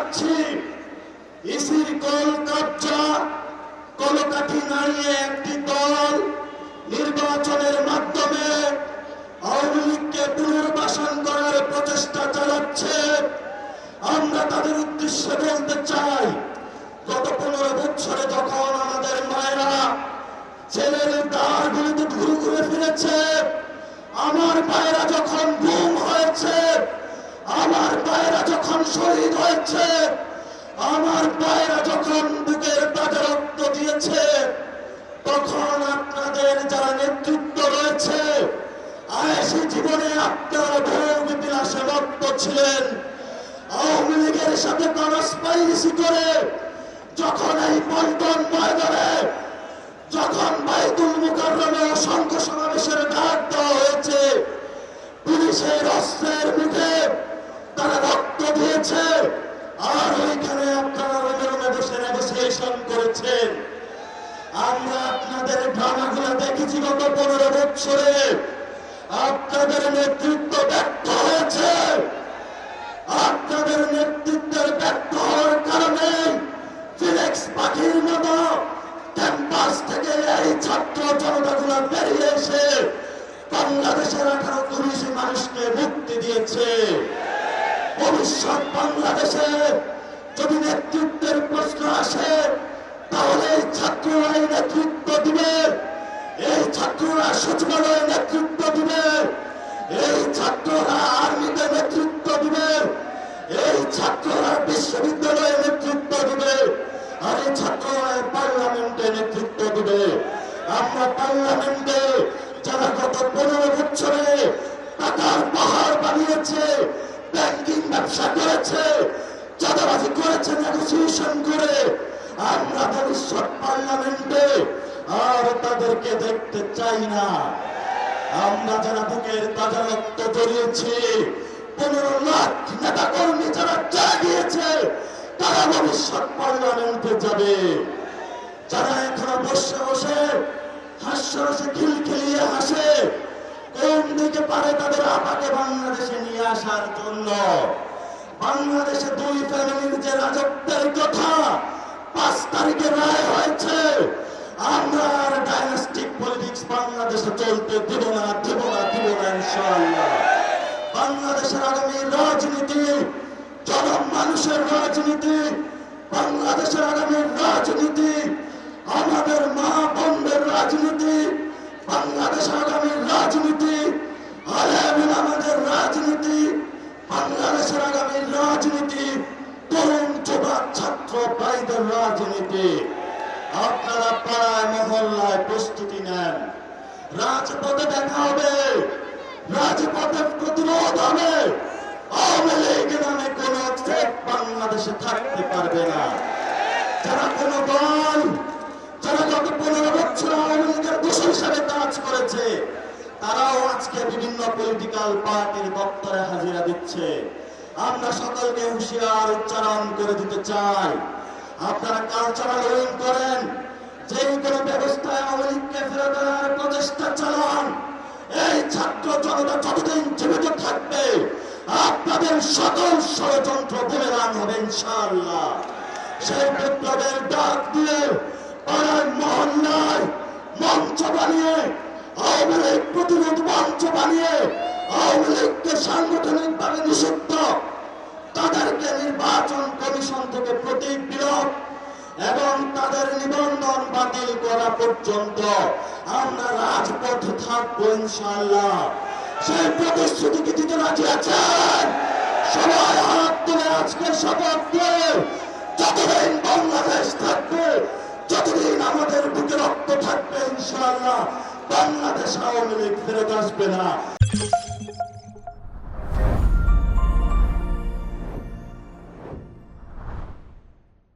চাচ্ছি ইসির কল কবজা কলকাঠি নাড়িয়ে একটি দল নির্বাচনের মাধ্যমে আওয়ামী লীগকে পুনর্বাসন করার প্রচেষ্টা চালাচ্ছে। আমরা তাদের উদ্দেশ্যে বলতে চাই, গত 15 বছরে যখন আমাদের মায়েরা জেলের দ্বারগুলিতে ঘুরে ফিরেছে, আমার ভাইয়েরা যখন গুম হয়েছে, আমার ভাইয়েরা যখন শহীদ হয়েছে, আমার ভাইয়েরা যখন বুকের তাজা রক্ত দিয়েছে, তখন আপনাদের যারা নেতৃত্ব রয়েছে আয়েশি জীবনে আপনারা ভোগ বিলাসে মত্ত ছিলেন। আওয়ামী লীগের সাথে কনস্পাইরেসি করে যখন এই পল্টন ময়দানে যখন বাইতুল মুকাররমে অসংখ্য সমাবেশের ডাক দেওয়া হয়েছে, পুলিশের অস্ত্রের মুখে তারা রক্ত দিয়েছে, আর ওইখানে আপনারা রোমে বসে নেগোসিয়েশন করেছেন। আমরা আপনাদের ড্রামাগুলো দেখেছি গত 15 বছরে। আপনাদের নেতৃত্ব ব্যর্থ হয়েছে। আপনাদের নেতৃত্বের ব্যর্থ হওয়ার কারণে ফিনিক্স পাখির মতো ক্যাম্পাস থেকে এই ছাত্র জনতাগুলো বেরিয়ে এসে বাংলাদেশের 18-19 মানুষকে মুক্তি দিয়েছে। ভবিষ্যৎ বাংলাদেশে যদি নেতৃত্বের প্রশ্ন আসে, তাহলে এই ছাত্ররাই নেতৃত্ব দিবে, এই ছাত্ররা সচিবালয়ে নেতৃত্ব দিবে, এই ছাত্ররা আর্মিতে নেতৃত্ব দিবে, এই ছাত্ররা বিশ্ববিদ্যালয়ে নেতৃত্ব দিবে, আর এই ছাত্ররা পার্লামেন্টে নেতৃত্ব দিবে। আমরা পার্লামেন্টে যারা গত 15 বছরে টাকার পাহাড় বানিয়েছে, ব্যাংকিং ব্যবসা করেছে, চাঁদাবাজি করেছে নেগোসিয়েশন করে, আমরা ভবিষ্যৎ পার্লামেন্টে আর তাদেরকে দেখতে চাই না। আমরা যারা বুকের তাজা রক্ত জড়িয়েছি, 15 লাখ নেতা কর্মী যারা জাগিয়েছে, তারা ভবিষ্যৎ পার্লামেন্টে যাবে। যারা এখনো বসে বসে হাস্যরসে খিলখিলিয়ে হাসে, কোন দিকে পারে তাদের আপাকে বাংলাদেশে নিয়ে আসার জন্য। বাংলাদেশে 2 ফ্যামিলির যে রাজত্বের কথা 5 তারিখে রায় হয়েছে, আমরা আর ডাইনাস্টিক পলিটিক্স বাংলাদেশে চলতে দেব না ইনশাআল্লাহ। বাংলাদেশের আগামী রাজনীতি জনমানুষের রাজনীতি, বাংলাদেশের আগামী রাজনীতি আমাদের মা বোনদের রাজনীতি, বাংলাদেশের আগামী রাজনীতি আলেম আমাদের রাজনীতি, বাংলাদেশের আগামী রাজনীতি তরুণ যুবক ছাত্র ভাইদের রাজনীতি। আপনারা পাড়ায় মহল্লায় প্রস্তুতি নেন, রাজপথে দেখা হবে, রাজপথে প্রতিরোধ হবে। আওয়ামী লীগ নামে কোন ফেক বাংলাদেশে থাকতে পারবে না। যারা কোন দল, যারা গত 15 বছর আওয়ামী লীগের দোষর হিসাবে কাজ করেছে, তারাও আজকে বিভিন্ন পলিটিক্যাল পার্টির দপ্তরে হাজিরা দিচ্ছে। আমরা সকলকে হুঁশিয়ার উচ্চারণ করে দিতে চাই, আপনারা কালচারাল উইং করেন, যে কোনো ব্যবস্থায় আওয়ামী লীগকে ফেরত আনার প্রচেষ্টা চালান। এই ছাত্র জনতা যতদিন জীবিত থাকবে, আপনাদের সকল ষড়যন্ত্র বুমেরাং হবে ইনশাআল্লাহ। সেই বিপ্লবের ডাক দিয়ে পাড়ায় মহল্লায় মঞ্চ বানিয়ে, আওয়ামী লীগ প্রতিরোধ মঞ্চ বানিয়ে, আওয়ামী লীগকে সাংগঠনিকভাবে নিষিদ্ধ, তাদেরকে নির্বাচন কমিশন থেকে প্রতীক বিলোপ এবং তাদের নিবন্ধন বাতিল করা পর্যন্ত আমরা রাজপথে থাকবো ইনশাআল্লাহ। সেই প্রতিশ্রুতি কি দিতে রাজি আছেন? সবাই হাত তুলে আজকে শপথ দিয়ে, যতদিন বাংলাদেশ থাকবে, যতদিন আমাদের বুকে রক্ত থাকবে ইনশাআল্লাহ বাংলাদেশ আওয়ামী লীগ ফেরত আসবে না।